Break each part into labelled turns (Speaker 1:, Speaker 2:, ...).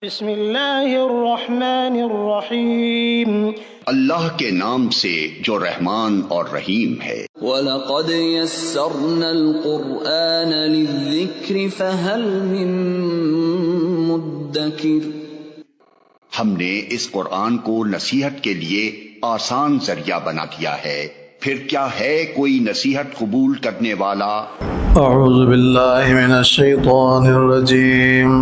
Speaker 1: بسم اللہ الرحمن الرحیم۔
Speaker 2: اللہ کے نام سے جو رحمان اور رحیم ہے۔
Speaker 3: وَلَقَدْ يَسَّرْنَا الْقُرْآنَ لِلذِّكْرِ فَهَلْ مِن مُّدَّكِرٍ۔
Speaker 2: ہم نے اس قرآن کو نصیحت کے لیے آسان ذریعہ بنا دیا ہے، پھر کیا ہے کوئی نصیحت قبول کرنے والا؟
Speaker 4: اعوذ باللہ من الشیطان الرجیم،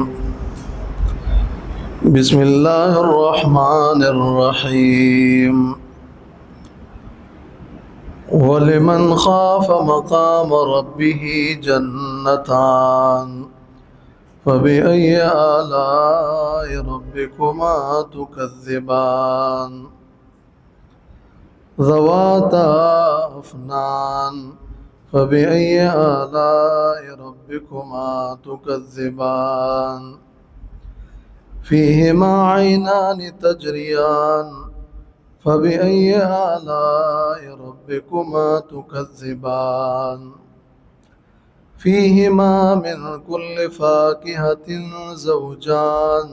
Speaker 4: بسم اللہ الرحمن الرحیم۔ وَلِمَنْ خَافَ مَقَامَ رَبِّهِ جَنَّتَانِ فَبِأَيِّ آلَاءِ رَبِّكُمَا تُكَذِّبَانِ ذَوَاتَا أَفْنَانٍ فَبِأَيِّ آلَاءِ رَبِّكُمَا تُكَذِّبَانِ فِيهِمَا عَيْنَانِ تَجْرِيَانِ فَبِأَيِّ آلَاءِ رَبِّكُمَا تُكَذِّبَانِ فِيهِمَا مِن كُلِّ فَاكِهَةٍ زَوْجَانِ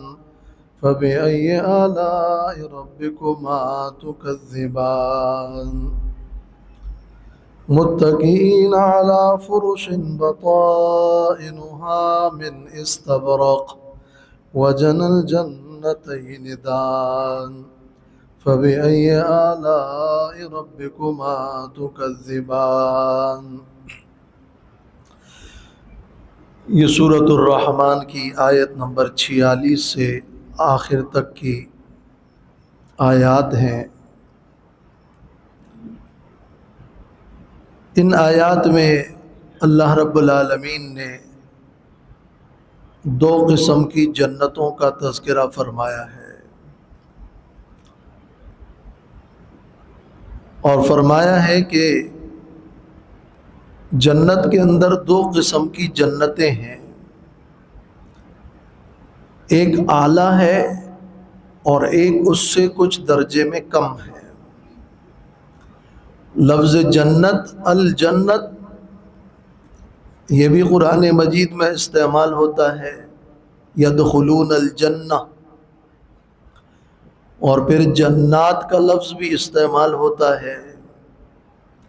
Speaker 4: فَبِأَيِّ آلَاءِ رَبِّكُمَا تُكَذِّبَانِ مُتَّكِئِينَ عَلَى فُرُشٍ بَطَائِنُهَا مِنْ إِسْتَبْرَقٍ وَجَنَى الْجَنَّتَيْنِ دَانٍ فَبِأَيِّ آلَاءِ رَبِّكُمَا تُكَذِّبَانِ۔ یہ سورۃ الرحمن کی آیت نمبر 46 سے آخر تک کی آیات ہیں۔ ان آیات میں اللہ رب العالمین نے دو قسم کی جنتوں کا تذکرہ فرمایا ہے، اور فرمایا ہے کہ جنت کے اندر دو قسم کی جنتیں ہیں، ایک اعلیٰ ہے اور ایک اس سے کچھ درجے میں کم ہے۔ لفظ جنت، الجنت، یہ بھی قرآن مجید میں استعمال ہوتا ہے، یدخلون الجنہ، اور پھر جنات کا لفظ بھی استعمال ہوتا ہے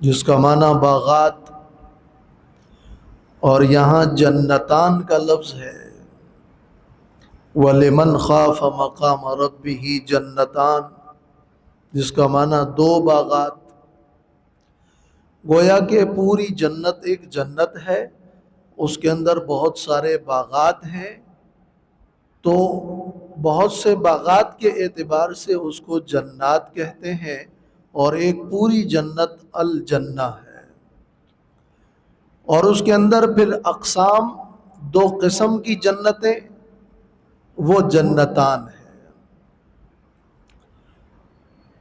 Speaker 4: جس کا معنی باغات، اور یہاں جنتان کا لفظ ہے، وَلِمَنْ خَافَ مَقَامَ رَبِّهِ جنتان، جس کا معنی دو باغات۔ گویا کہ پوری جنت ایک جنت ہے، اس کے اندر بہت سارے باغات ہیں، تو بہت سے باغات کے اعتبار سے اس کو جنات کہتے ہیں، اور ایک پوری جنت الجنہ ہے، اور اس کے اندر پھر اقسام، دو قسم کی جنتیں، وہ جنتان ہیں۔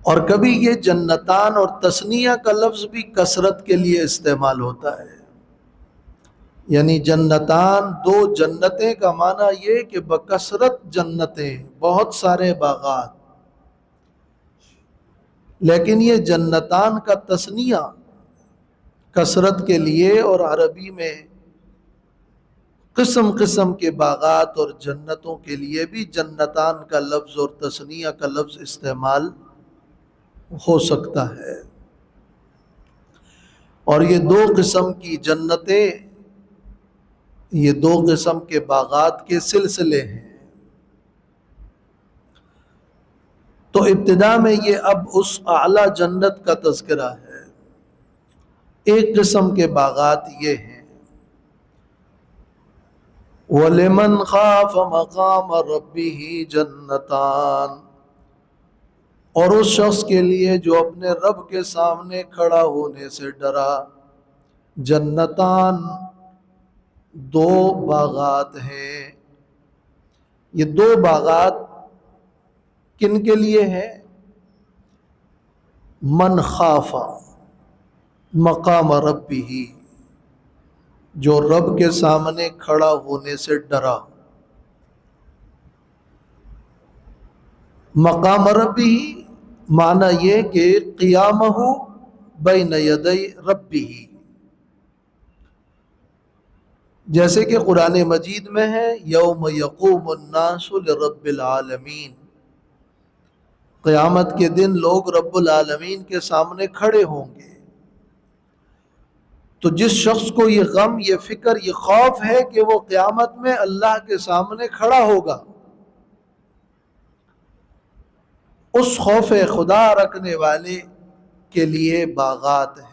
Speaker 4: اور کبھی یہ جنتان اور تثنیہ کا لفظ بھی کثرت کے لیے استعمال ہوتا ہے، یعنی جنتان، دو جنتیں کا معنی یہ کہ بکثرت جنتیں، بہت سارے باغات، لیکن یہ جنتان کا تثنیہ کثرت کے لیے، اور عربی میں قسم قسم کے باغات اور جنتوں کے لیے بھی جنتان کا لفظ اور تثنیہ کا لفظ استعمال ہو سکتا ہے۔ اور یہ دو قسم کی جنتیں، یہ دو قسم کے باغات کے سلسلے ہیں۔ تو ابتدا میں یہ اب اس اعلیٰ جنت کا تذکرہ ہے۔ ایک قسم کے باغات یہ ہیں، وَلِمَنْ خَافَ مَقَامَ رَبِّهِ جَنَّتَانِ، اور اس شخص کے لیے جو اپنے رب کے سامنے کھڑا ہونے سے ڈرا، جنتان، دو باغات ہیں۔ یہ دو باغات کن کے لیے ہیں؟ من خاف مقام ربہ، جو رب کے سامنے کھڑا ہونے سے ڈرا۔ مقام ربہ معنی یہ کہ قیامہ بین یدی ربہ، جیسے کہ قرآن مجید میں ہے یوم یقوم الناس لرب العالمین، قیامت کے دن لوگ رب العالمین کے سامنے کھڑے ہوں گے۔ تو جس شخص کو یہ غم، یہ فکر، یہ خوف ہے کہ وہ قیامت میں اللہ کے سامنے کھڑا ہوگا، اس خوف خدا رکھنے والے کے لیے باغات ہیں۔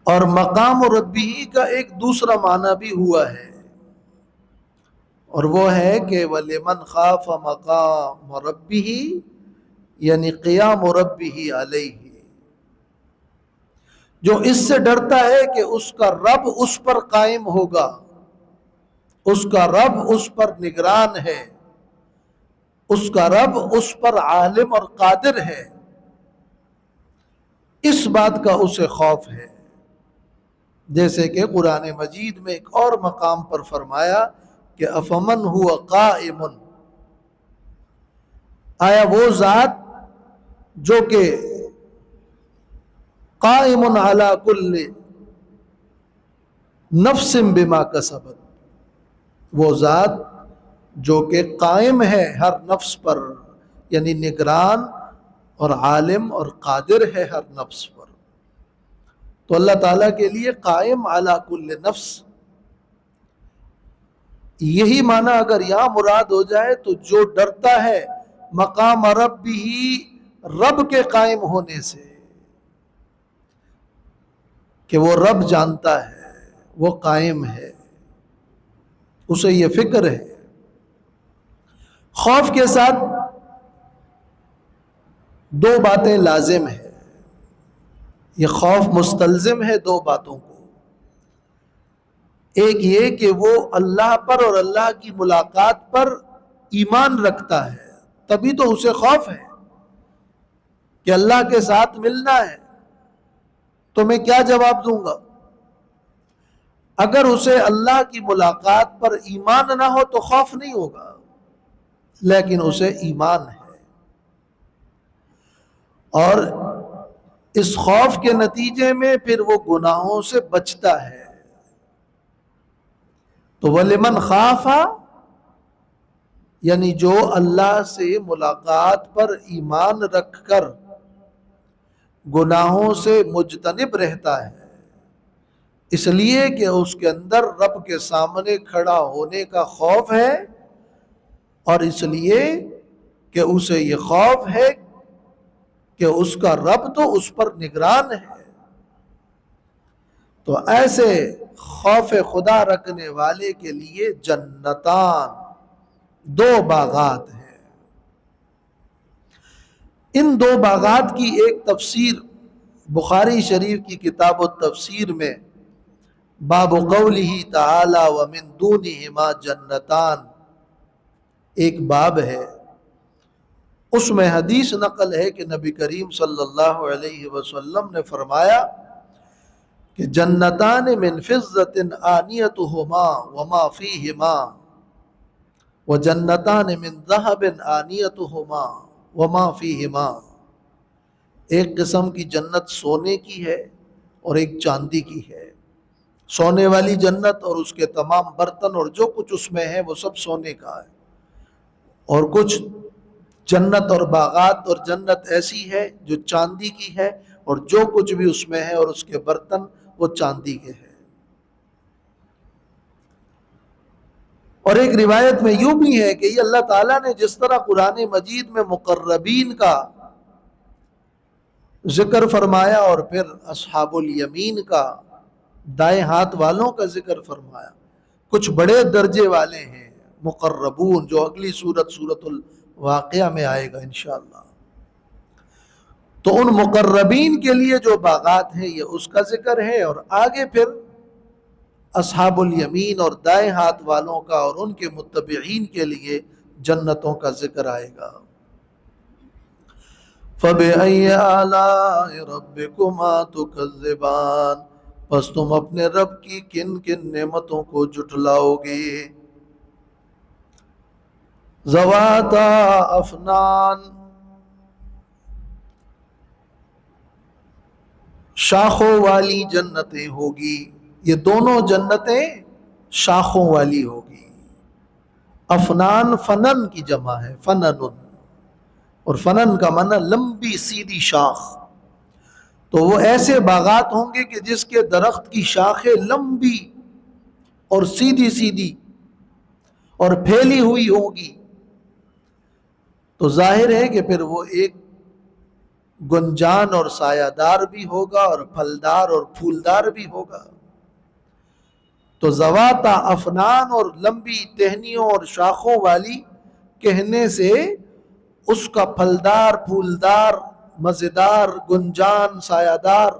Speaker 4: اور مقام ربی کا ایک دوسرا معنی بھی ہوا ہے، اور وہ ہے کہ وَلِمَنْ خَافَ مَقَامَ رَبِّهِ، یعنی قیام ربہ علیہ، جو اس سے ڈرتا ہے کہ اس کا رب اس پر قائم ہوگا، اس کا رب اس پر نگران ہے، اس کا رب اس پر عالم اور قادر ہے، اس بات کا اسے خوف ہے۔ جیسے کہ قرآن مجید میں ایک اور مقام پر فرمایا کہ افمن ہوا قائم، آیا وہ ذات جو کہ قائم علی کل نفس بما کسبت، وہ ذات جو کہ قائم ہے ہر نفس پر، یعنی نگران اور عالم اور قادر ہے ہر نفس پر۔ تو اللہ تعالیٰ کے لیے قائم علی کل نفس، یہی معنی اگر یہاں مراد ہو جائے تو جو ڈرتا ہے مقام رب ہی، رب کے قائم ہونے سے، کہ وہ رب جانتا ہے، وہ قائم ہے، اسے یہ فکر ہے۔ خوف کے ساتھ دو باتیں لازم ہیں، یہ خوف مستلزم ہے دو باتوں کو۔ ایک یہ کہ وہ اللہ پر اور اللہ کی ملاقات پر ایمان رکھتا ہے، تبھی تو اسے خوف ہے کہ اللہ کے ساتھ ملنا ہے تو میں کیا جواب دوں گا۔ اگر اسے اللہ کی ملاقات پر ایمان نہ ہو تو خوف نہیں ہوگا، لیکن اسے ایمان ہے، اور اس خوف کے نتیجے میں پھر وہ گناہوں سے بچتا ہے۔ تو وَلِمَنْ خَافَ، یعنی جو اللہ سے ملاقات پر ایمان رکھ کر گناہوں سے مجتنب رہتا ہے، اس لیے کہ اس کے اندر رب کے سامنے کھڑا ہونے کا خوف ہے، اور اس لیے کہ اسے یہ خوف ہے کہ اس کا رب تو اس پر نگران ہے۔ تو ایسے خوف خدا رکھنے والے کے لیے جنتان، دو باغات ہیں۔ ان دو باغات کی ایک تفسیر بخاری شریف کی کتاب التفسیر میں باب قولہ تعالی ومن دونہما جنتان ایک باب ہے، اس میں حدیث نقل ہے کہ نبی کریم صلی اللہ علیہ وسلم نے فرمایا کہ جنتان من فضۃ آنیتہما وما فیہما وجنتان من ذہب آنیتہما وما فیہما، ایک قسم کی جنت سونے کی ہے اور ایک چاندی کی ہے۔ سونے والی جنت اور اس کے تمام برتن اور جو کچھ اس میں ہے وہ سب سونے کا ہے، اور کچھ جنت اور باغات اور جنت ایسی ہے جو چاندی کی ہے، اور جو کچھ بھی اس میں ہے اور اس کے برتن وہ چاندی کے ہیں۔ اور ایک روایت میں یوں بھی ہے کہ یہ اللہ تعالیٰ نے جس طرح قرآن مجید میں مقربین کا ذکر فرمایا اور پھر اصحاب الیمین کا، دائیں ہاتھ والوں کا ذکر فرمایا، کچھ بڑے درجے والے ہیں مقربون، جو اگلی سورت الواقعہ میں آئے گا انشاءاللہ۔ تو ان مقربین کے لیے جو باغات ہیں یہ اس کا ذکر ہے، اور آگے پھر اصحاب الیمین اور دائیں ہاتھ والوں کا اور ان کے متبعین کے لیے جنتوں کا ذکر آئے گا۔ فَبِأَيِّ آلَاءِ رَبِّكُمَا تُكَذِّبَانِ، پس تم اپنے رب کی کن کن نعمتوں کو جھٹلاؤ گے۔ ذواتا افنان، شاخوں والی جنتیں ہوگی. یہ دونوں جنتیں شاخوں والی ہوگی. افنان فنن کی جمع ہے، فنن، اور فنن کا معنی لمبی سیدھی شاخ. تو وہ ایسے باغات ہوں گے کہ جس کے درخت کی شاخیں لمبی اور سیدھی سیدھی اور پھیلی ہوئی ہوگی. تو ظاہر ہے کہ پھر وہ ایک گنجان اور سایہ دار بھی ہوگا اور پھلدار اور پھولدار بھی ہوگا. تو ذواتا افنان اور لمبی ٹہنیوں اور شاخوں والی کہنے سے اس کا پھلدار، پھولدار، مزیدار، گنجان، سایہ دار،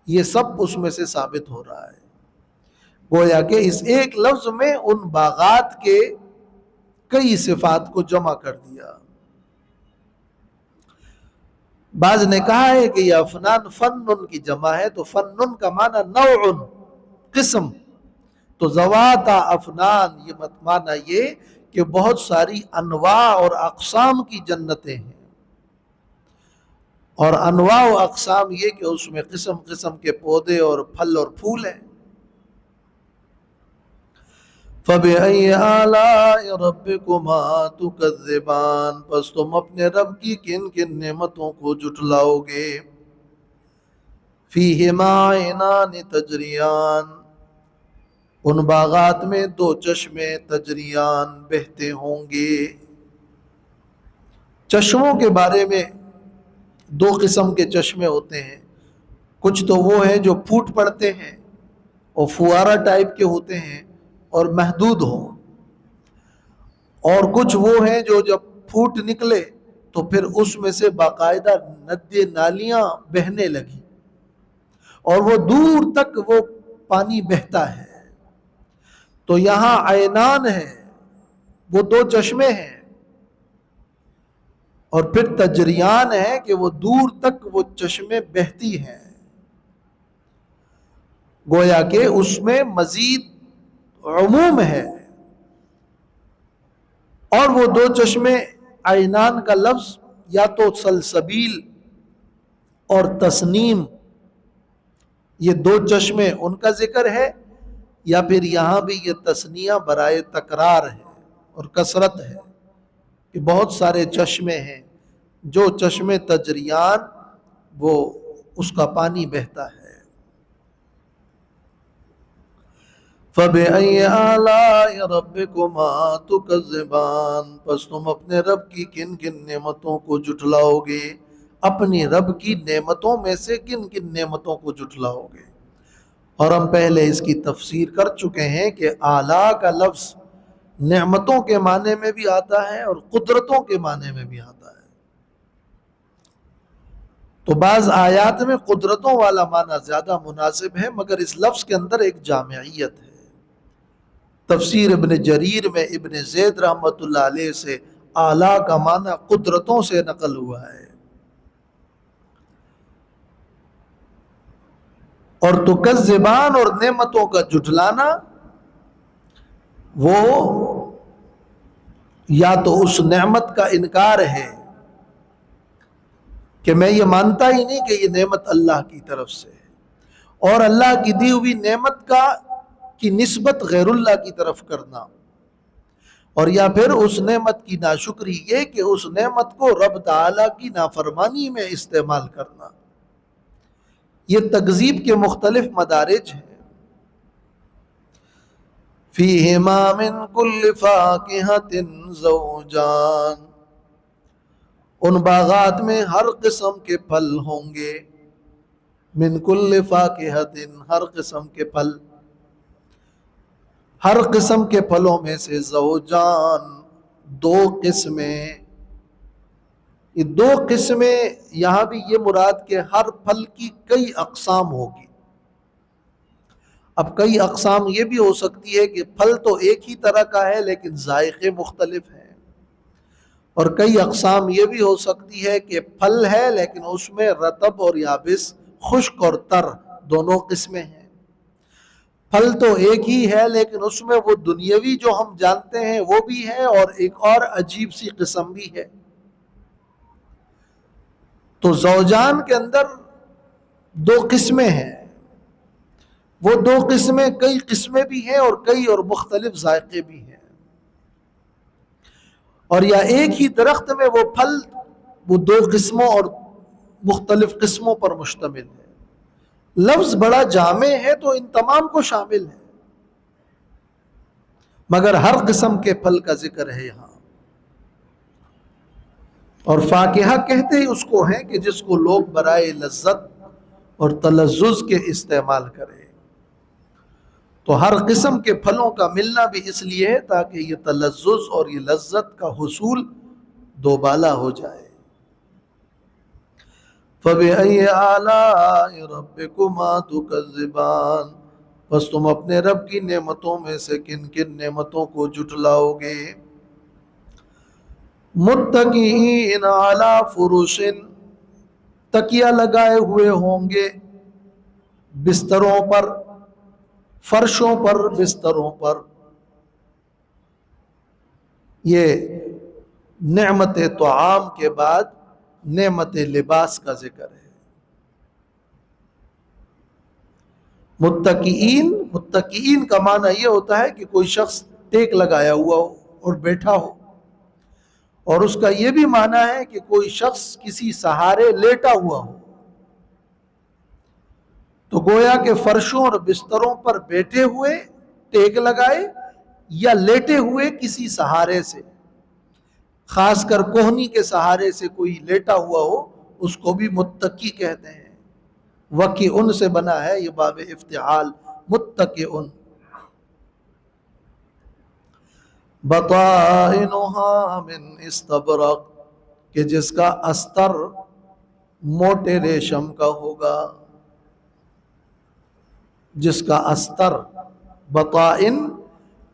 Speaker 4: یہ سب اس میں سے ثابت ہو رہا ہے. گویا کہ اس ایک لفظ میں ان باغات کے کئی صفات کو جمع کر دیا. بعض نے کہا ہے کہ یہ افنان فنن کی جمع ہے، تو فنن کا معنی نوع، قسم. تو ذواتا افنان یہ معنی یہ کہ بہت ساری انواع اور اقسام کی جنتیں ہیں، اور انواع و اقسام یہ کہ اس میں قسم قسم کے پودے اور پھل اور پھول ہیں. فَبِأَيِّ آلَاءِ رَبِّكُمَا تُكَذِّبَانِ، پس تم اپنے رب کی کن کن نعمتوں کو جھٹلاؤ گے. فِيهِمَا عَيْنَانِ تَجْرِيَانِ، ان باغات میں دو چشمے تجریان بہتے ہوں گے. چشموں کے بارے میں دو قسم کے چشمے ہوتے ہیں. کچھ تو وہ ہیں جو پھوٹ پڑتے ہیں اور فوارہ ٹائپ کے ہوتے ہیں اور محدود ہوں، اور کچھ وہ ہیں جو جب پھوٹ نکلے تو پھر اس میں سے باقاعدہ ندی نالیاں بہنے لگی اور وہ دور تک وہ پانی بہتا ہے. تو یہاں عینان ہے، وہ دو چشمے ہیں، اور پھر تجریان ہے کہ وہ دور تک وہ چشمے بہتی ہیں. گویا کہ اس میں مزید عموم ہے. اور وہ دو چشمے، عینان کا لفظ یا تو سلسبیل اور تسنیم، یہ دو چشمے ان کا ذکر ہے، یا پھر یہاں بھی یہ تثنیہ برائے تکرار ہے اور کثرت ہے کہ بہت سارے چشمے ہیں. جو چشمے تجریان وہ اس کا پانی بہتا ہے. فَبِأَيِّ آلَاءِ رَبِّكُمَا تُكَذِّبَانِ، پس تم اپنے رب کی کن کن نعمتوں کو جھٹلاؤ گے. اپنی رب کی نعمتوں میں سے کن کن نعمتوں کو جھٹلاؤ گے. اور ہم پہلے اس کی تفسیر کر چکے ہیں کہ آلا کا لفظ نعمتوں کے معنی میں بھی آتا ہے اور قدرتوں کے معنی میں بھی آتا ہے. تو بعض آیات میں قدرتوں والا معنی زیادہ مناسب ہے، مگر اس لفظ کے اندر ایک جامعیت ہے. تفسیر ابن جریر میں ابن زید رحمۃ اللہ علیہ سے آلا کا معنی قدرتوں سے نقل ہوا ہے. اور تکذبان اور نعمتوں کا جھٹلانا، وہ یا تو اس نعمت کا انکار ہے کہ میں یہ مانتا ہی نہیں کہ یہ نعمت اللہ کی طرف سے ہے، اور اللہ کی دی ہوئی نعمت کی نسبت غیر اللہ کی طرف کرنا، اور یا پھر اس نعمت کی ناشکری یہ کہ اس نعمت کو رب تعالیٰ کی نافرمانی میں استعمال کرنا. یہ تکذیب کے مختلف مدارج ہیں. فِيهِمَا مِن كُلِّ فَاكِهَةٍ زَوْجَانِ، ان باغات میں ہر قسم کے پھل ہوں گے. من کل فاکہۃ، ہر قسم کے پھل، ہر قسم کے پھلوں میں سے زوجان، دو قسمیں. یہ دو قسمیں یہاں بھی یہ مراد کہ ہر پھل کی کئی اقسام ہوگی. اب کئی اقسام یہ بھی ہو سکتی ہے کہ پھل تو ایک ہی طرح کا ہے لیکن ذائقے مختلف ہیں، اور کئی اقسام یہ بھی ہو سکتی ہے کہ پھل ہے لیکن اس میں رطب اور یابس، خشک اور تر دونوں قسمیں ہیں. پھل تو ایک ہی ہے لیکن اس میں وہ دنیاوی جو ہم جانتے ہیں وہ بھی ہے، اور ایک اور عجیب سی قسم بھی ہے. تو زوجان کے اندر دو قسمیں ہیں، وہ دو قسمیں کئی قسمیں بھی ہیں اور کئی اور مختلف ذائقے بھی ہیں، اور یا ایک ہی درخت میں وہ پھل وہ دو قسموں اور مختلف قسموں پر مشتمل ہے۔ لفظ بڑا جامع ہے تو ان تمام کو شامل ہے، مگر ہر قسم کے پھل کا ذکر ہے یہاں۔ اور فاکہہ کہتے ہی اس کو ہیں کہ جس کو لوگ برائے لذت اور تلذذ کے استعمال کریں، تو ہر قسم کے پھلوں کا ملنا بھی اس لیے ہے تاکہ یہ تلذذ اور یہ لذت کا حصول دوبالا ہو جائے۔ فَبِأَيِّ آلَاءِ رَبِّكُمَا تُكَذِّبَانِ، بس تم اپنے رب کی نعمتوں میں سے کن کن نعمتوں کو جھٹلاؤ گے؟ متکئین علی فرش، تکیہ لگائے ہوئے ہوں گے بستروں پر، فرشوں پر، بستروں پر۔ یہ نعمت طعام کے بعد نعمت لباس کا ذکر ہے۔ متکئین کا معنی یہ ہوتا ہے کہ کوئی شخص ٹیک لگایا ہوا ہو اور بیٹھا ہو، اور اس کا یہ بھی معنی ہے کہ کوئی شخص کسی سہارے لیٹا ہوا ہو۔ تو گویا کہ فرشوں اور بستروں پر بیٹھے ہوئے ٹیک لگائے یا لیٹے ہوئے کسی سہارے سے، خاص کر کوہنی کے سہارے سے کوئی لیٹا ہوا ہو اس کو بھی متکی کہتے ہیں۔ وکیعن سے بنا ہے یہ باب افتعال، متکئن۔ بطائنها من استبرق، کہ جس کا استر موٹے ریشم کا ہوگا، جس کا استر۔ بطائن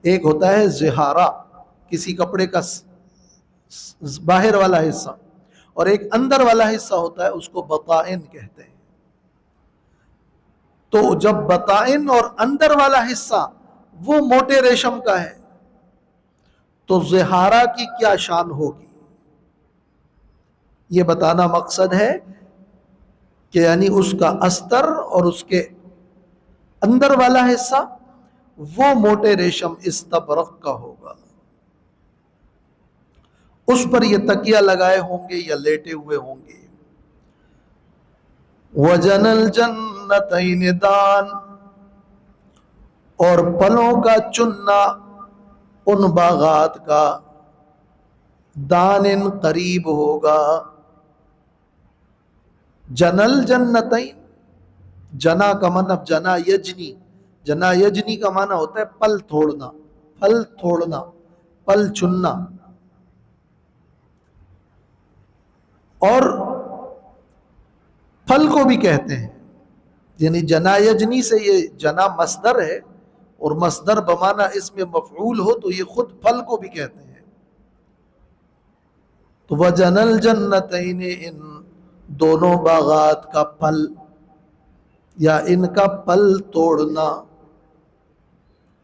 Speaker 4: ایک ہوتا ہے زہارہ، کسی کپڑے کا باہر والا حصہ، اور ایک اندر والا حصہ ہوتا ہے، اس کو بطائن کہتے ہیں۔ تو جب بطائن اور اندر والا حصہ وہ موٹے ریشم کا ہے تو زہارہ کی کیا شان ہوگی، یہ بتانا مقصد ہے کہ یعنی اس کا استر اور اس کے اندر والا حصہ وہ موٹے ریشم استبرق کا ہوگا، اس پر یہ تکیہ لگائے ہوں گے یا لیٹے ہوئے ہوں گے۔ وَجَنَى الْجَنَّتَيْنِ دَانٍ، اور پھلوں کا چننا ان باغات کا، دان قریب ہوگا۔ جنل جنتین، جنا کا معنی جنا یجنی، جنا یجنی کا معنی ہوتا ہے پل توڑنا، پھل توڑنا، پل چننا۔ اور پھل کو بھی کہتے ہیں، یعنی جنا یجنی سے یہ جنا مصدر ہے، اور مصدر بمعنی اس میں مفعول ہو تو یہ خود پھل کو بھی کہتے ہیں۔ تو وَجَنَى الْجَنَّتَيْنِ، ان دونوں باغات کا پھل یا ان کا پل توڑنا،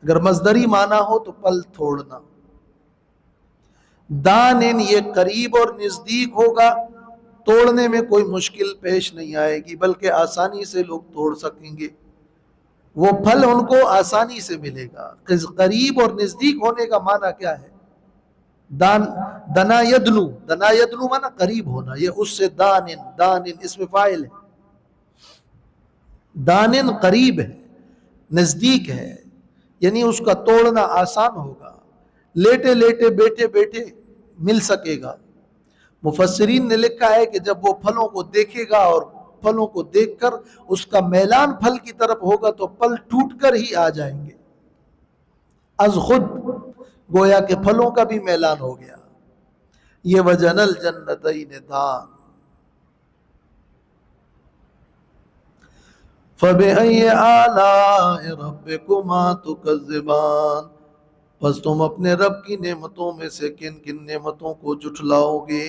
Speaker 4: اگر مصدری معنی ہو تو پل توڑنا۔ دانن، یہ قریب اور نزدیک ہوگا، توڑنے میں کوئی مشکل پیش نہیں آئے گی بلکہ آسانی سے لوگ توڑ سکیں گے، وہ پھل ان کو آسانی سے ملے گا۔ قریب اور نزدیک ہونے کا معنی کیا ہے؟ دنا یدنو، دنا یدنو معنی قریب ہونا، یہ اس سے دانن، دانن اس میں فاعل ہے، دانن قریب ہے، نزدیک ہے، یعنی اس کا توڑنا آسان ہوگا، لیٹے لیٹے بیٹھے بیٹھے مل سکے گا۔ مفسرین نے لکھا ہے کہ جب وہ پھلوں کو دیکھے گا اور پھلوں کو دیکھ کر اس کا میلان پھل کی طرف ہوگا تو پھل ٹوٹ کر ہی آ جائیں گے از خود، گویا کہ پھلوں کا بھی میلان ہو گیا۔ یہ وَجَنَى الْجَنَّتَيْنِ دَانٍ۔ فَبِأَيِّ آلَاءِ رَبِّكُمَا تُكَذِّبَانِ، بس تم اپنے رب کی نعمتوں میں سے کن کن نعمتوں کو جھٹلاؤ گے؟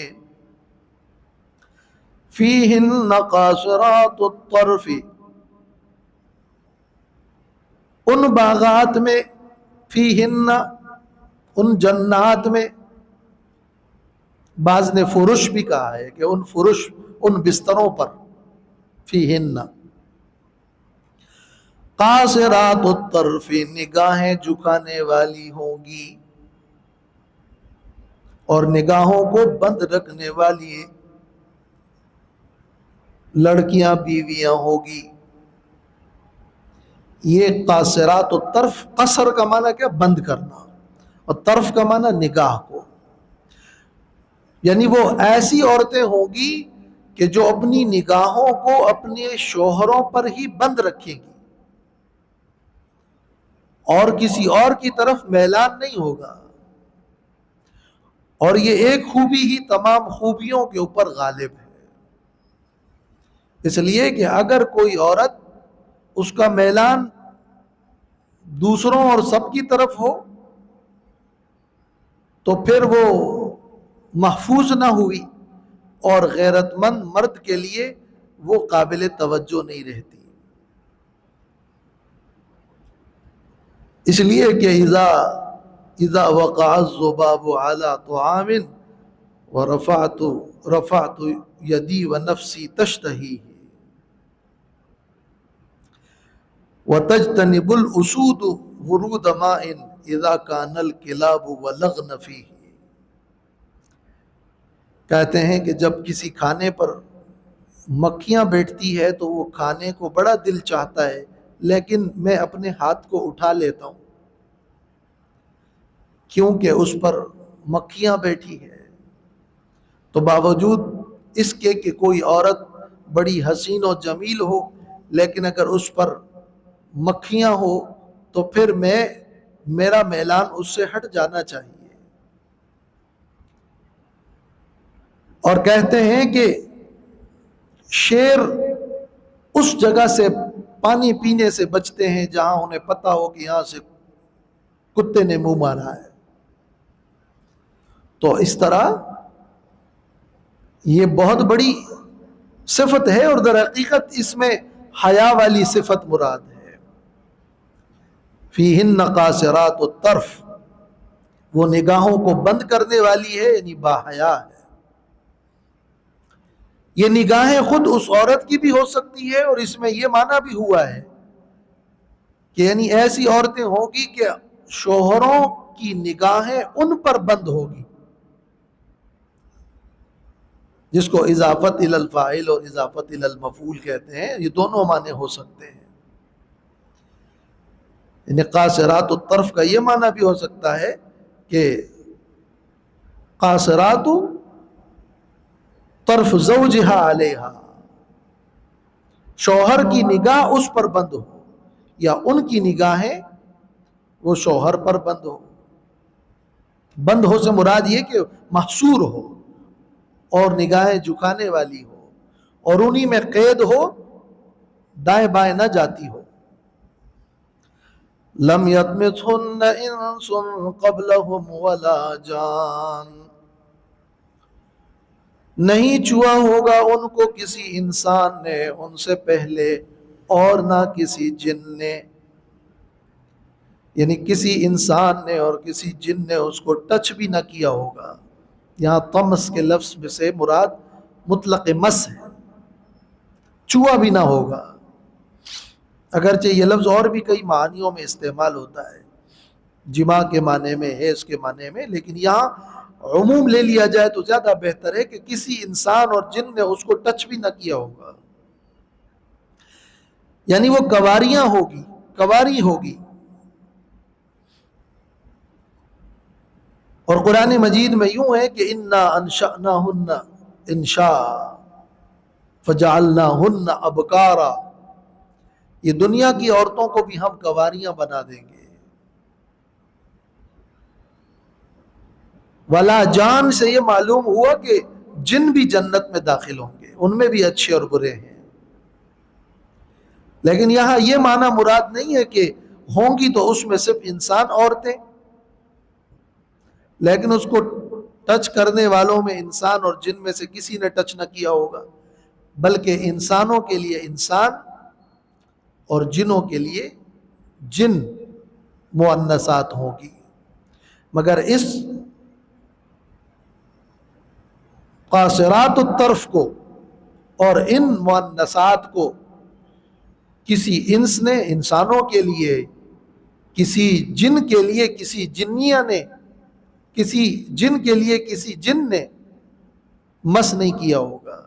Speaker 4: فِيهِنَّ قَاصِرَاتُ الطَّرْفِ، ان باغات میں، فِيهِنَّ ان جنات میں، بعض نے فرش بھی کہا ہے کہ ان فرش، ان بستروں پر، فِيهِنَّ قاصرات الطرف، نگاہیں جھکانے والی ہوں گی اور نگاہوں کو بند رکھنے والی لڑکیاں بیویاں ہوگی. یہ قاصرات الطرف، قصر کا معنی کیا؟ بند کرنا، اور طرف کا معنی نگاہ کو. یعنی وہ ایسی عورتیں ہوں گی کہ جو اپنی نگاہوں کو اپنے شوہروں پر ہی بند رکھیں گی اور کسی اور کی طرف میلان نہیں ہوگا. اور یہ ایک خوبی ہی تمام خوبیوں کے اوپر غالب ہے. اس لیے کہ اگر کوئی عورت اس کا میلان دوسروں اور سب کی طرف ہو تو پھر وہ محفوظ نہ ہوئی، اور غیرت مند مرد کے لیے وہ قابل توجہ نہیں رہتی. اس لیے کہ اذا وقع الذباب على طعام ورفعت يدي ونفسي تشتهيه وتجتنب الاسود ورود ماء اذا كان الكلاب ولغن فيه. کہتے ہیں کہ جب کسی کھانے پر مکھیاں بیٹھتی ہے تو وہ کھانے کو بڑا دل چاہتا ہے، لیکن میں اپنے ہاتھ کو اٹھا لیتا ہوں کیونکہ اس پر مکھیاں بیٹھی ہے. تو باوجود اس کے کہ کوئی عورت بڑی حسین و جمیل ہو، لیکن اگر اس پر مکھیاں ہو تو پھر میرا میلان اس سے ہٹ جانا چاہیے. اور کہتے ہیں کہ شیر اس جگہ سے پانی پینے سے بچتے ہیں جہاں انہیں پتہ ہو کہ یہاں سے کتے نے منہ مارا ہے. تو اس طرح یہ بہت بڑی صفت ہے، اور در حقیقت اس میں حیا والی صفت مراد ہے. فیہن قاصرات الطرف، وہ نگاہوں کو بند کرنے والی ہے، یعنی باحیا ہے. یہ نگاہیں خود اس عورت کی بھی ہو سکتی ہے، اور اس میں یہ معنی بھی ہوا ہے کہ یعنی ایسی عورتیں ہوں گی کہ شوہروں کی نگاہیں ان پر بند ہوگی، جس کو اضافت الی الفاعل اور اضافت الی المفعول کہتے ہیں. یہ دونوں معنی ہو سکتے ہیں. یعنی قاصرات الطرف کا یہ معنی بھی ہو سکتا ہے کہ قاصرات طرف زوجہا علیہا، شوہر کی نگاہ اس پر بند ہو، یا ان کی نگاہیں وہ شوہر پر بند ہو. بند ہو سے مراد یہ کہ محصور ہو اور نگاہیں جھکانے والی ہو، اور انہی میں قید ہو، دائیں بائیں نہ جاتی ہو. لم یطمثہن انس قبلہم ولا جان، نہیں چھوا ہوگا ان کو کسی انسان نے ان سے پہلے، اور نہ کسی جن نے. یعنی کسی انسان نے اور کسی جن نے اس کو ٹچ بھی نہ کیا ہوگا. یہاں طمس کے لفظ میں سے مراد مطلق مس ہے، چھوا بھی نہ ہوگا. اگرچہ یہ لفظ اور بھی کئی معنیوں میں استعمال ہوتا ہے، جماع کے معنی میں، حیض کے معنی میں، لیکن یہاں عموم لے لیا جائے تو زیادہ بہتر ہے کہ کسی انسان اور جن نے اس کو ٹچ بھی نہ کیا ہوگا. یعنی وہ کنواریاں ہوگی، کنواری ہوگی. اور قرآن مجید میں یوں ہے کہ انا انشأناہن انشاء فجعلناہن ابکارا، یہ دنیا کی عورتوں کو بھی ہم کنواریاں بنا دیں گے. ولا جان سے یہ معلوم ہوا کہ جن بھی جنت میں داخل ہوں گے، ان میں بھی اچھے اور برے ہیں. لیکن یہاں یہ معنی مراد نہیں ہے کہ ہوں گی تو اس میں صرف انسان عورتیں، لیکن اس کو ٹچ کرنے والوں میں انسان اور جن میں سے کسی نے ٹچ نہ کیا ہوگا، بلکہ انسانوں کے لیے انسان اور جنوں کے لیے جن مؤنثات ہوگی. مگر اس قاصرات الطرف کو اور ان مؤنثات کو کسی انس نے انسانوں کے لیے، کسی جن کے لیے کسی جنیہ نے، کسی جن کے لیے کسی جن نے مس نہیں کیا ہوگا.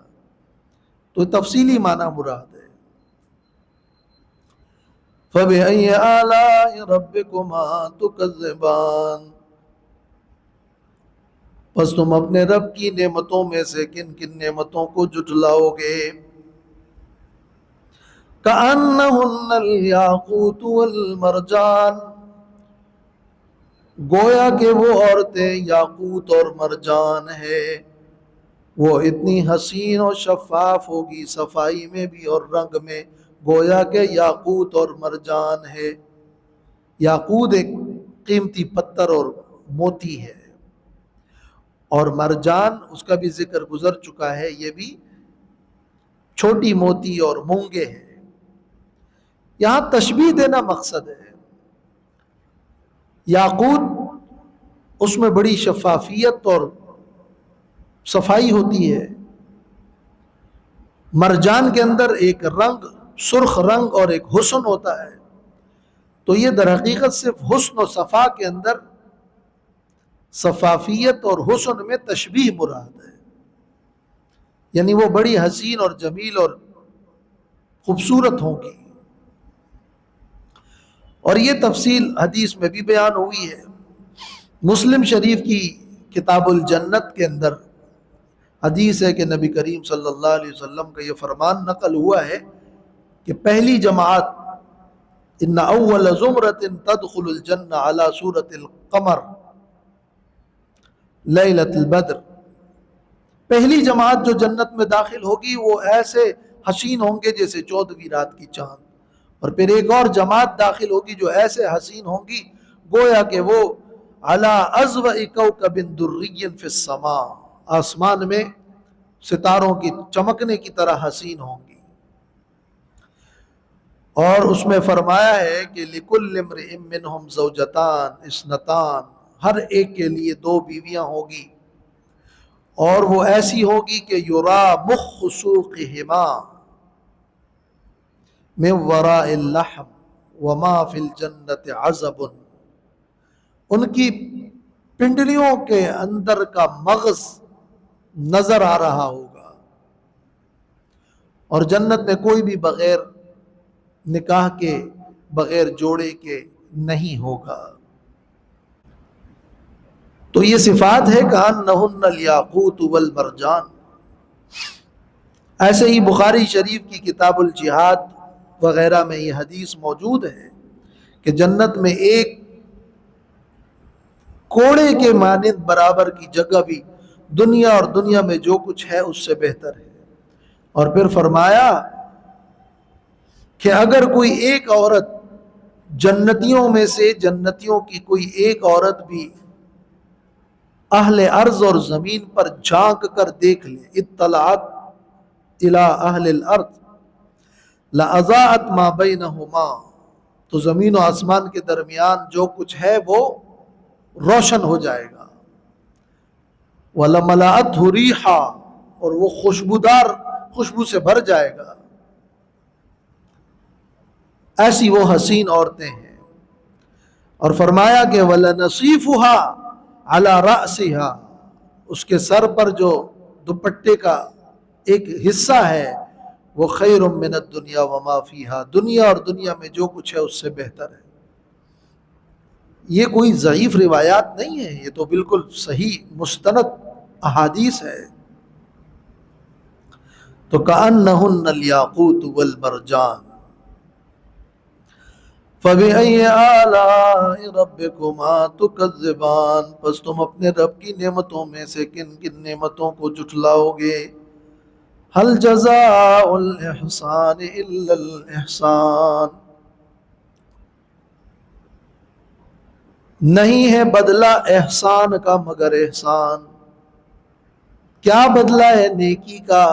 Speaker 4: تو تفصیلی معنی مراد ہے. فَبِأَيِّ آلَاءِ رَبِّكُمَا تُكَذِّبَانِ، پس تم اپنے رب کی نعمتوں میں سے کن کن نعمتوں کو جھٹلاؤ گے؟ كَأَنَّهُنَّ الْيَاقُوتُ وَالْمَرْجَانُ، گویا کہ وہ عورتیں یاقوت اور مرجان ہے. وہ اتنی حسین اور شفاف ہوگی، صفائی میں بھی اور رنگ میں، گویا کہ یاقوت اور مرجان ہے. یاقوت ایک قیمتی پتھر اور موتی ہے، اور مرجان اس کا بھی ذکر گزر چکا ہے، یہ بھی چھوٹی موتی اور مونگے ہیں. یہاں تشبیہ دینا مقصد ہے. یاقوت اس میں بڑی شفافیت اور صفائی ہوتی ہے، مرجان کے اندر ایک رنگ، سرخ رنگ اور ایک حسن ہوتا ہے. تو یہ در حقیقت صرف حسن و صفا کے اندر صفافیت اور حسن میں تشبیہ مراد ہے، یعنی وہ بڑی حسین اور جمیل اور خوبصورت ہوں گی. اور یہ تفصیل حدیث میں بھی بیان ہوئی ہے. مسلم شریف کی کتاب الجنت کے اندر حدیث ہے کہ نبی کریم صلی اللہ علیہ وسلم کا یہ فرمان نقل ہوا ہے کہ پہلی جماعت، ان اول زمرۃ تدخل الجنہ علی صورت القمر لیلۃ البدر، پہلی جماعت جو جنت میں داخل ہوگی وہ ایسے حسین ہوں گے جیسے 14ویں رات کی چاند. اور پھر ایک اور جماعت داخل ہوگی جو ایسے حسین ہوں گی گویا کہ وہ علی اضوء کوکب دری فی السماء، آسمان میں ستاروں کی چمکنے کی طرح حسین ہوں گی. اور اس میں فرمایا ہے کہ لِكُلِّ امْرِئٍ مِّنْهُمْ زَوْجَتَانِ اثْنَتَانِ، ہر ایک کے لیے 2 بیویاں ہوگی، اور وہ ایسی ہوگی کہ یُرَا مُخُّ سُوقِهِمَا مِن وَرَاءِ اللَّحْمِ وَمَا فِي الْجَنَّةِ عَزَبٌ، ان کی پنڈلیوں کے اندر کا مغز نظر آ رہا ہوگا. اور جنت میں کوئی بھی بغیر نکاح کے، بغیر جوڑے کے نہیں ہوگا. تو یہ صفات ہے کأنہن الیاقوت والمرجان. ایسے ہی بخاری شریف کی کتاب الجہاد وغیرہ میں یہ حدیث موجود ہے کہ جنت میں ایک کوڑے کے مانند برابر کی جگہ بھی دنیا اور دنیا میں جو کچھ ہے اس سے بہتر ہے. اور پھر فرمایا کہ اگر کوئی ایک عورت جنتیوں میں سے، جنتیوں کی کوئی ایک عورت بھی اہل ارض اور زمین پر جھانک کر دیکھ لے، اطلعت الی اہل الارض لاضاءت ما بینہما، تو زمین و آسمان کے درمیان جو کچھ ہے وہ روشن ہو جائے گا. وَلَمَلَأَتْهُ رِیحًا، اور وہ خوشبودار خوشبو سے بھر جائے گا. ایسی وہ حسین عورتیں ہیں. اور فرمایا کہ وَلَنَصِيفُهَا عَلَى رَأْسِهَا، اس کے سر پر جو دوپٹے کا ایک حصہ ہے وہ خیر من الدنیا وما فیہا، دنیا اور دنیا میں جو کچھ ہے اس سے بہتر ہے. یہ کوئی ضعیف روایات نہیں ہے، یہ تو بالکل صحیح مستند احادیث ہے. تو کأنہن الیاقوت والمرجان. فَبِأَيِّ آلَاءِ رَبِّكُمَا تُكَذِّبَانِ، پس تم اپنے رب کی نعمتوں میں سے کن کن نعمتوں کو جھٹلاؤ گے؟ هَلْ جَزَاءُ الْإِحْسَانِ إِلَّا الْإِحْسَانُ، نہیں ہے بدلہ احسان کا مگر احسان. کیا بدلہ ہے نیکی کا؟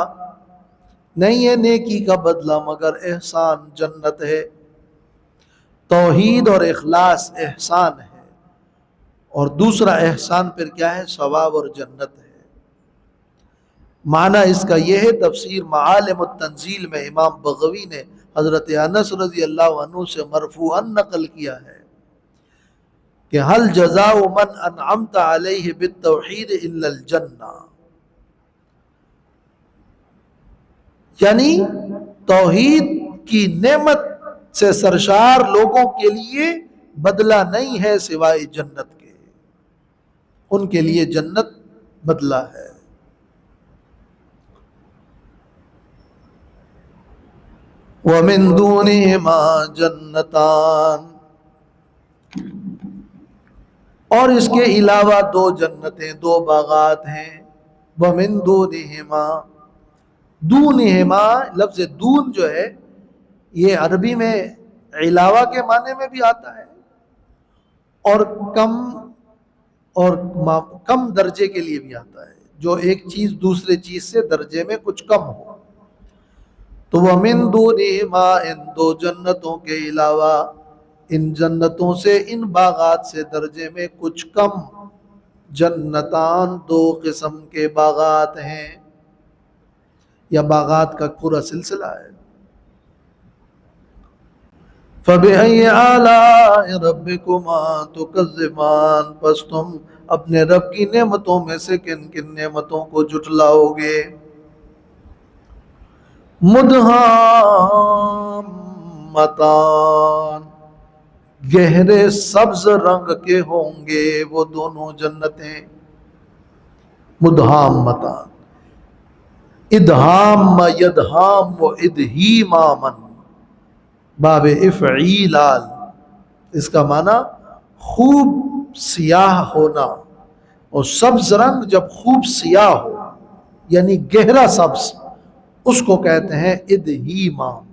Speaker 4: نہیں ہے نیکی کا بدلہ مگر احسان، جنت ہے. توحید اور اخلاص احسان ہے، اور دوسرا احسان پھر کیا ہے؟ ثواب اور جنت ہے. معنی اس کا یہ ہے، تفسیر معالم التنزیل میں امام بغوی نے حضرت انس رضی اللہ عنہ سے مرفوعاً نقل کیا ہے کہ هل جزاء من انعمت علیہ بالتوحید الا الجنہ، یعنی توحید کی نعمت سے سرشار لوگوں کے لیے بدلہ نہیں ہے سوائے جنت کے، ان کے لیے جنت بدلہ ہے۔ وَمِن دُونِهِمَا جَنَّتَانِ، اور اس کے علاوہ دو جنتیں، دو باغات ہیں۔ وَمِن دُونِهِمَا، دونہما لفظ دون جو ہے یہ عربی میں علاوہ کے معنی میں بھی آتا ہے اور کم درجے کے لیے بھی آتا ہے، جو ایک چیز دوسرے چیز سے درجے میں کچھ کم ہو۔ تو وَمِن دُونِهِمَا، ان دو جنتوں کے علاوہ، ان جنتوں سے، ان باغات سے درجے میں کچھ کم، جنتان، دو قسم کے باغات ہیں، یا باغات کا پورا سلسلہ ہے۔ فَبِأَيِّ آلَاءِ رَبِّكُمَا تُكَذِّبَانِ، پس تم اپنے رب کی نعمتوں میں سے کن کن نعمتوں کو جھٹلاؤ گے؟ مُدْحَامَّتَانِ، گہرے سبز رنگ کے ہوں گے وہ دونوں جنتیں۔ مدحامتان، ادہام یدہام و ادہیمامن، باب افعیلال، اس کا معنی خوب سیاہ ہونا، اور سبز رنگ جب خوب سیاہ ہو یعنی گہرا سبز، اس کو کہتے ہیں ادہیمام۔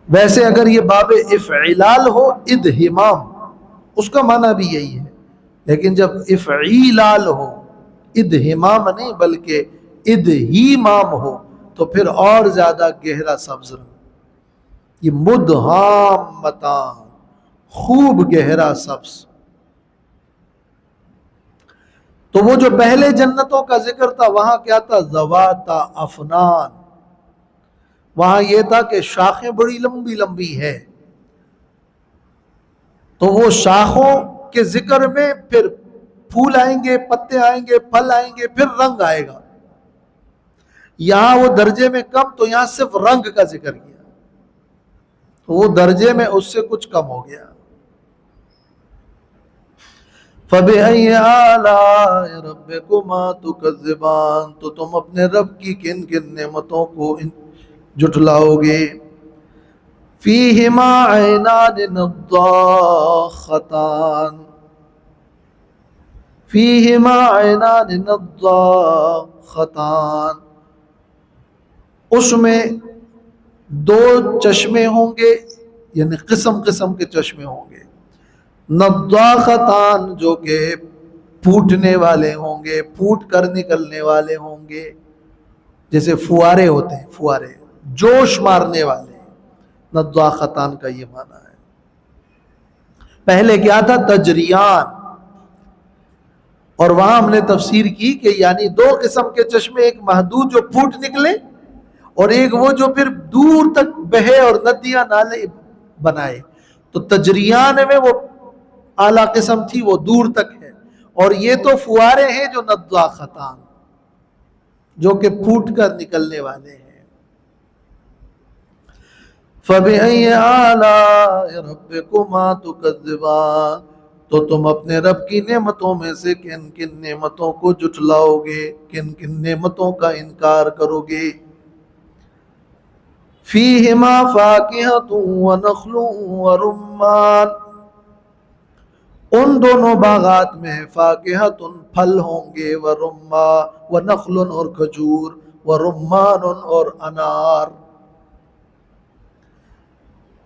Speaker 4: ویسے اگر یہ باب افعلال ہو ادہمام، اس کا معنی بھی یہی ہے، لیکن جب افعیلال ہو، ادہمام نہیں بلکہ ادہیمام ہو، تو پھر اور زیادہ گہرا سبز رنگ۔ یہ مدحامتان، خوب گہرا سبز۔ تو وہ جو پہلے جنتوں کا ذکر تھا وہاں کیا تھا؟ ذواتا افنان، وہاں یہ تھا کہ شاخیں بڑی لمبی لمبی ہے، تو وہ شاخوں کے ذکر میں پھر پھول آئیں گے، پتے آئیں گے، پھل آئیں گے، پھر رنگ آئے گا۔ یہاں وہ درجے میں کم، تو یہاں صرف رنگ کا ذکر کیا، تو وہ درجے میں اس سے کچھ کم ہو گیا۔ فَبِأَيِّ آلَاءِ رَبِّكُمَا تُكَذِّبَانِ، تو تم اپنے رب کی کن کن نعمتوں کو جھٹلاؤ گے؟ فِيهِمَا عَيْنَانِ نَضَّاخَتَانِ، فِيهِمَا عَيْنَانِ نَضَّاخَتَانِ، اس میں دو چشمے ہوں گے، یعنی قسم قسم کے چشمے ہوں گے۔ نضاختان، جو کہ پھوٹنے والے ہوں گے، پھوٹ کر نکلنے والے ہوں گے، جیسے فوارے ہوتے ہیں، فوارے جوش مارنے والے، نضاختان کا یہ معنی ہے۔ پہلے کیا تھا؟ تجریان، اور وہاں ہم نے تفسیر کی کہ یعنی دو قسم کے چشمے، ایک محدود جو پھوٹ نکلے، اور ایک وہ جو پھر دور تک بہے اور ندیاں نالے بنائے۔ تو تجریان میں وہ اعلیٰ قسم تھی، وہ دور تک ہے، اور یہ تو فوارے ہیں جو نضاختان، جو کہ پھوٹ کر نکلنے والے ہیں۔ فَبِأَيِّ آلَاءِ رَبِّكُمَا تُكَذِّبَانِ، تو تم اپنے رب کی نعمتوں میں سے کن کن نعمتوں کو جھٹلاؤ گے، کن کن نعمتوں کا انکار کرو گے؟ فِيهِمَا فَاكِهَةٌ وَنَخْلٌ وَرُمَّانٌ، ان دونوں باغات میں فاکہۃ پھل ہوں گے، ونخل اور کھجور، ورمان اور انار۔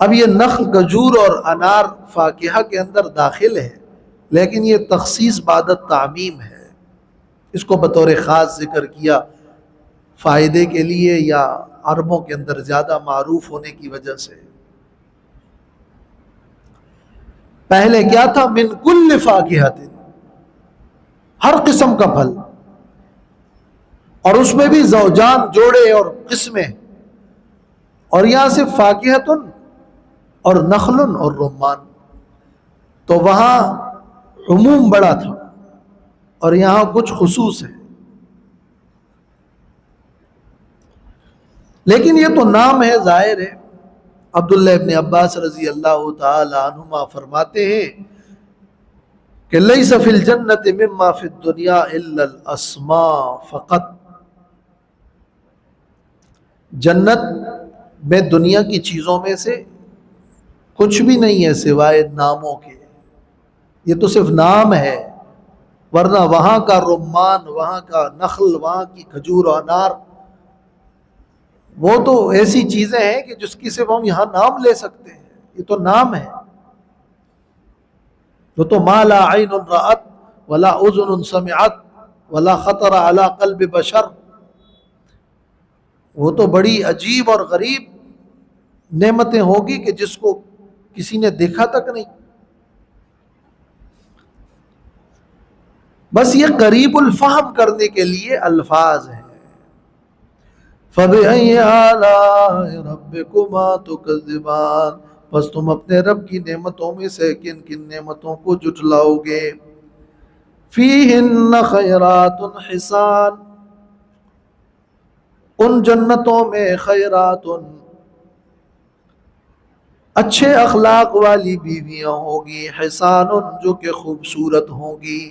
Speaker 4: اب یہ نخل، کھجور اور انار فاکہہ کے اندر داخل ہے، لیکن یہ تخصیص بعد التعمیم ہے، اس کو بطور خاص ذکر کیا فائدے کے لیے یا عربوں کے اندر زیادہ معروف ہونے کی وجہ سے۔ پہلے کیا تھا؟ من کل فاکہۃ، ہر قسم کا پھل، اور اس میں بھی زوجان جوڑے اور قسمیں، اور یہاں سے فاکہتن اور نخلن اور رمان، تو وہاں عموم بڑا تھا اور یہاں کچھ خصوص ہے. لیکن یہ تو نام ہے، ظاہر ہے. عبداللہ ابن عباس رضی اللہ تعالی عنہما فرماتے ہیں کہ لیس فی الجنت مما فی الدنیا الا الاسماء فقط. جنت میں دنیا کی چیزوں میں سے کچھ بھی نہیں ہے سوائے ناموں کے. یہ تو صرف نام ہے، ورنہ وہاں کا رمان، وہاں کا نخل، وہاں کی کھجور و انار، وہ تو ایسی چیزیں ہیں کہ جس کی صرف ہم یہاں نام لے سکتے ہیں. یہ تو نام ہے. وہ تو ما لا عین رأت ولا اذن سمعت ولا خطر علی قلب بشر. وہ تو بڑی عجیب اور غریب نعمتیں ہوگی کہ جس کو کسی نے دیکھا تک نہیں. بس یہ قریب الفہم کرنے کے لیے الفاظ ہیں. فَبِأَيِّ آلَاءِ رَبِّكُمَا تُكَذِّبَانِ، بس تم اپنے رب کی نعمتوں میں سے کن کن نعمتوں کو جھٹلاؤ گے. فِيهِنَّ خَيْرَاتٌ حِسَانٌ، ان جنتوں میں خیرات، اچھے اخلاق والی بیویاں ہوگی. حسان، جو کہ خوبصورت ہوگی.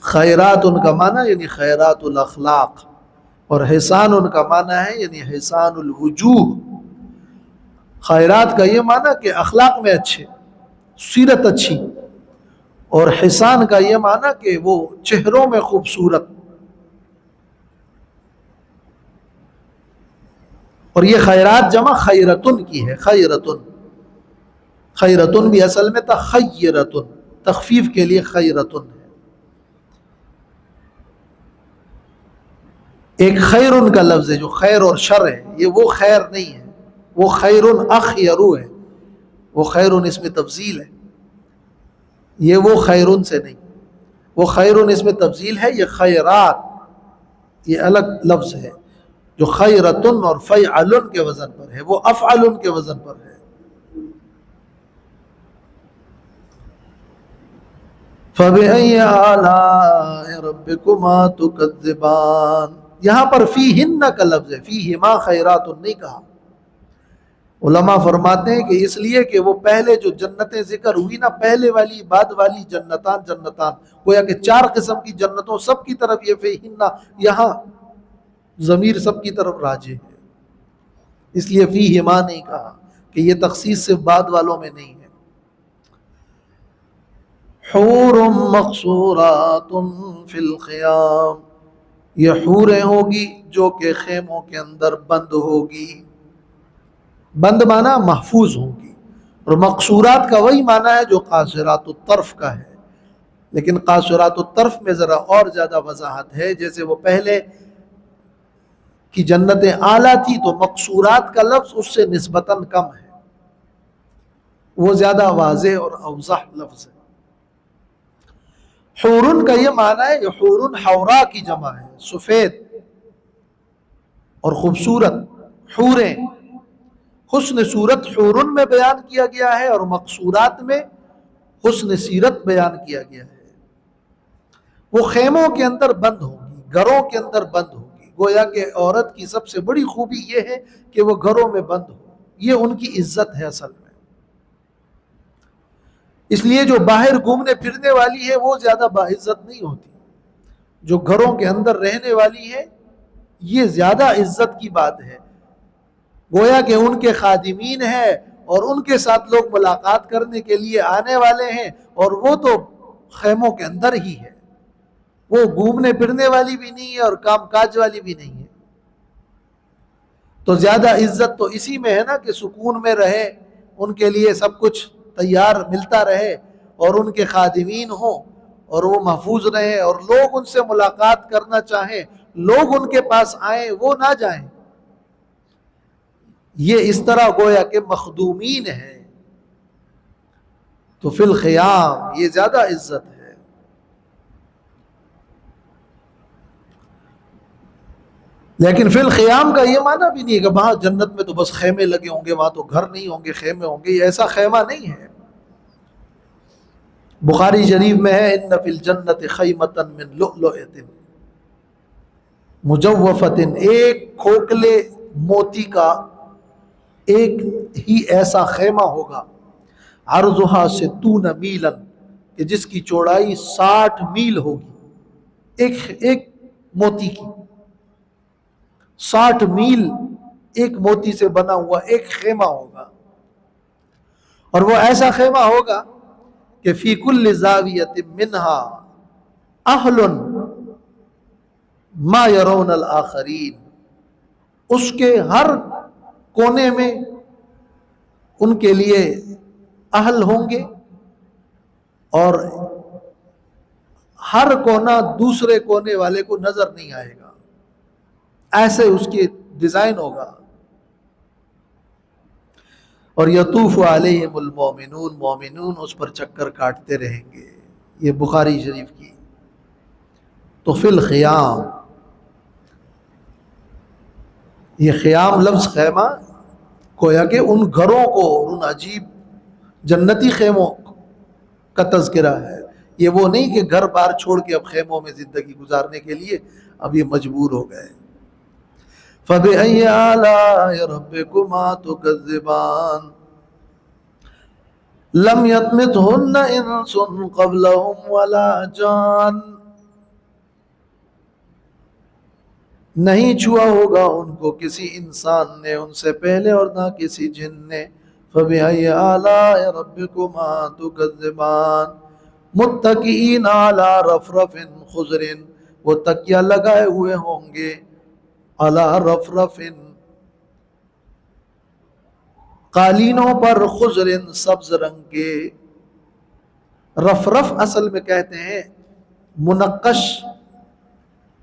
Speaker 4: خیرات ان کا معنی یعنی خیرات الاخلاق، اور حسان ان کا معنی ہے یعنی حسان الوجوہ. خیرات کا یہ معنی کہ اخلاق میں اچھے، سیرت اچھی، اور حسان کا یہ معنی کہ وہ چہروں میں خوبصورت. اور یہ خیرات جمع خیرتن کی ہے. خیرتن، خیرتن بھی اصل میں تھا خیرتن، تخفیف کے لیے خیرتن ہے. ایک خیرن کا لفظ ہے جو خیر اور شر ہے، یہ وہ خیر نہیں ہے، وہ خیرن اخیرو ہے. وہ خیرن اس میں تفضیل ہے، یہ وہ خیرن سے نہیں. وہ خیرن اس میں تفضیل ہے، یہ خیرات یہ الگ لفظ ہے جو خیرتن اور فیعلن کے وزن پر ہے، وہ افعلن کے وزن پر ہے. فَبِأَيِّ آلَاءِ رَبِّكُمَا تُكَذِّبَانِ، یہاں پر فیہن کا لفظ ہے، فیہما خیرات نہیں کہا. علماء فرماتے ہیں کہ اس لیے کہ وہ پہلے جو جنتیں ذکر ہوئی نا، پہلے والی بعد والی جنتان گویا کہ 4 قسم کی جنتوں، سب کی طرف یہ فیہن، یہاں ضمیر سب کی طرف راجع ہے، اس لیے فیہما نہیں کہا کہ یہ تخصیص صرف بعد والوں میں نہیں ہے. حور مقصورات فی الخیام، یہ حوریں ہوگی جو کہ خیموں کے اندر بند ہوگی. بند مانا محفوظ ہوگی، اور مقصورات کا وہی معنی ہے جو قاصرات الطرف کا ہے. لیکن قاصرات الطرف میں ذرا اور زیادہ وضاحت ہے. جیسے وہ پہلے کی جنتیں اعلیٰ تھی تو مقصورات کا لفظ اس سے نسبتاً کم ہے، وہ زیادہ واضح اور اوضح لفظ ہے. حورن کا یہ معنی ہے، یہ حورن حورا کی جمع ہے، سفید اور خوبصورت. حوریں حسن صورت حورن میں بیان کیا گیا ہے، اور مقصورات میں حسن سیرت بیان کیا گیا ہے. وہ خیموں کے اندر بند ہوگی، گھروں کے اندر بند ہوگی. گویا کہ عورت کی سب سے بڑی خوبی یہ ہے کہ وہ گھروں میں بند ہو، یہ ان کی عزت ہے اصل میں. اس لیے جو باہر گھومنے پھرنے والی ہے وہ زیادہ باعزت نہیں ہوتی، جو گھروں کے اندر رہنے والی ہے یہ زیادہ عزت کی بات ہے. گویا کہ ان کے خادمین ہیں اور ان کے ساتھ لوگ ملاقات کرنے کے لیے آنے والے ہیں، اور وہ تو خیموں کے اندر ہی ہے، وہ گھومنے پھرنے والی بھی نہیں ہے اور کام کاج والی بھی نہیں ہے. تو زیادہ عزت تو اسی میں ہے نا کہ سکون میں رہے، ان کے لیے سب کچھ تیار ملتا رہے، اور ان کے خادمین ہوں اور وہ محفوظ رہے، اور لوگ ان سے ملاقات کرنا چاہیں، لوگ ان کے پاس آئیں، وہ نہ جائیں. یہ اس طرح گویا کہ مخدومین ہیں، تو فی الخیام یہ زیادہ عزت ہے. لیکن فی الخیام کا یہ معنی بھی نہیں ہے کہ وہاں جنت میں تو بس خیمے لگے ہوں گے، وہاں تو گھر نہیں ہوں گے، خیمے ہوں گے، یہ ایسا خیمہ نہیں ہے۔ بخاری شریف میں ہے ان فی الجنت خیمۃ من لؤلؤۃ مجوفۃ، ایک کھوکھلے موتی کا ایک ہی ایسا خیمہ ہوگا، عرضھا 60 میلا، کہ جس کی چوڑائی 60 میل ہوگی، ایک موتی کی 60 میل ایک موتی سے بنا ہوا ایک خیمہ ہوگا، اور وہ ایسا خیمہ ہوگا کہ فی کل زاویۃ منہا اہل ما یرون الآخرین، اس کے ہر کونے میں ان کے لیے اہل ہوں گے، اور ہر کونا دوسرے کونے والے کو نظر نہیں آئے گا، ایسے اس کی ڈیزائن ہوگا۔ اور یطوف علیہم المومنون، مومنون اس پر چکر کاٹتے رہیں گے، یہ بخاری شریف کی۔ تو فی الخیام، یہ خیام لفظ خیمہ گویا کہ ان گھروں کو، ان عجیب جنتی خیموں کا تذکرہ ہے، یہ وہ نہیں کہ گھر بار چھوڑ کے اب خیموں میں زندگی گزارنے کے لیے اب یہ مجبور ہو گئے۔ فَبِأَيِّ آلَاءِ رَبِّكُمَا تُكَذِّبَانِ لَمْ يَطْمِثْهُنَّ إِنسٌ قَبْلَهُمْ وَلَا جَانٌ، نہیں چھوا ہوگا ان کو کسی انسان نے ان سے پہلے اور نہ کسی جن نے۔ فَبِأَيِّ آلَاءِ رَبِّكُمَا تُكَذِّبَانِ مُتَّكِئِينَ عَلَى رَفْرَفٍ خُضْرٍ، وہ تکیہ لگائے ہوئے ہوں گے عَلَى رَفْرَفٍ، قالینوں پر، خضر سبز رنگ کے۔ رفرف اصل میں کہتے ہیں منقش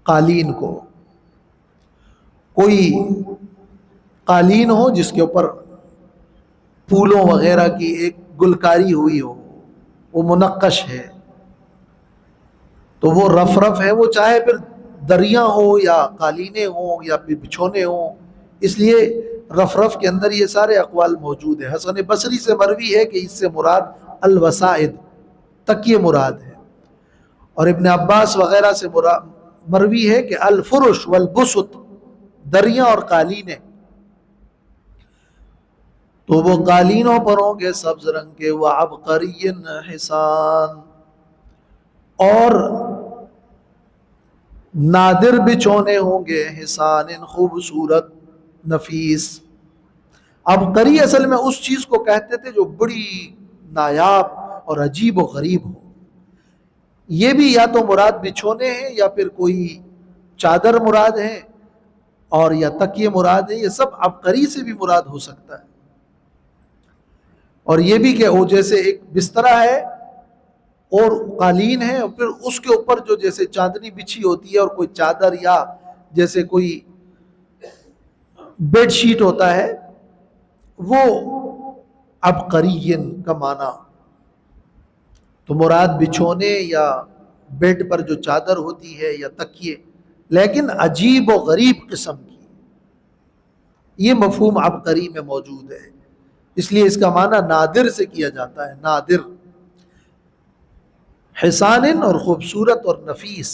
Speaker 4: قالین کو، کوئی قالین ہو جس کے اوپر پھولوں وغیرہ کی ایک گلکاری ہوئی ہو، وہ منقش ہے، تو وہ رفرف ہے، وہ چاہے پھر دریاں ہو یا قالینیں ہوں یا بچھونے ہوں، اس لیے رفرف کے اندر یہ سارے اقوال موجود ہیں۔ حسن بصری سے مروی ہے کہ اس سے مراد الوسائد، تکیے مراد ہے، اور ابن عباس وغیرہ سے مروی ہے کہ الفرش والبسط، دریاں اور قالینیں، تو وہ قالینوں پر ہوں گے سبز رنگ کے، وعبقری حسان، اور نادر بچھونے ہوں گے، حسان خوبصورت نفیس۔ عبقری اصل میں اس چیز کو کہتے تھے جو بڑی نایاب اور عجیب و غریب ہو، یہ بھی یا تو مراد بچھونے ہیں یا پھر کوئی چادر مراد ہے اور یا تکیے مراد ہے، یہ سب عبقری سے بھی مراد ہو سکتا ہے۔ اور یہ بھی کہ وہ جیسے ایک بسترا ہے اور قالین ہے، اور پھر اس کے اوپر جو جیسے چاندنی بچھی ہوتی ہے اور کوئی چادر یا جیسے کوئی بیڈ شیٹ ہوتا ہے، وہ عبقرین کا معنی، تو مراد بچھونے یا بیڈ پر جو چادر ہوتی ہے یا تکیے، لیکن عجیب و غریب قسم کی، یہ مفہوم عبقری میں موجود ہے، اس لیے اس کا معنی نادر سے کیا جاتا ہے، نادر، حسان اور خوبصورت اور نفیس۔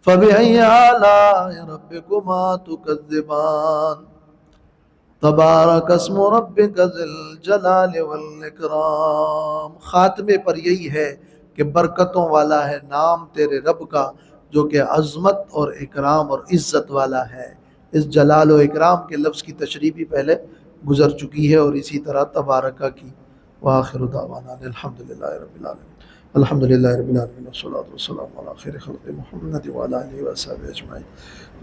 Speaker 4: فَبِأَيِّ آلَاءِ رَبِّكُمَا تُكَذِّبَانِ تبارک اسم ربک ذی الجلال والاکرام، خاتمے پر یہی ہے کہ برکتوں والا ہے نام تیرے رب کا جو کہ عظمت اور اکرام اور عزت والا ہے۔ اس جلال و اکرام کے لفظ کی تشریح بھی پہلے گزر چکی ہے، اور اسی طرح تبارکہ کی۔ وآخر دعوانا الحمدللہ رب العالمین، الحمدللہ رب العالمین، والصلاة والسلام علی خیر خلق محمد وعلی آلہ وصحبہ اجمعین۔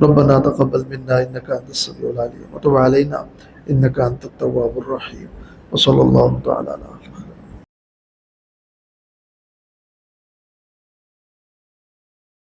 Speaker 4: ربنا تقبل منا انک انت السمیع العلیم وتب علینا انک انت التواب الرحیم، وصلی اللہ تعالی علی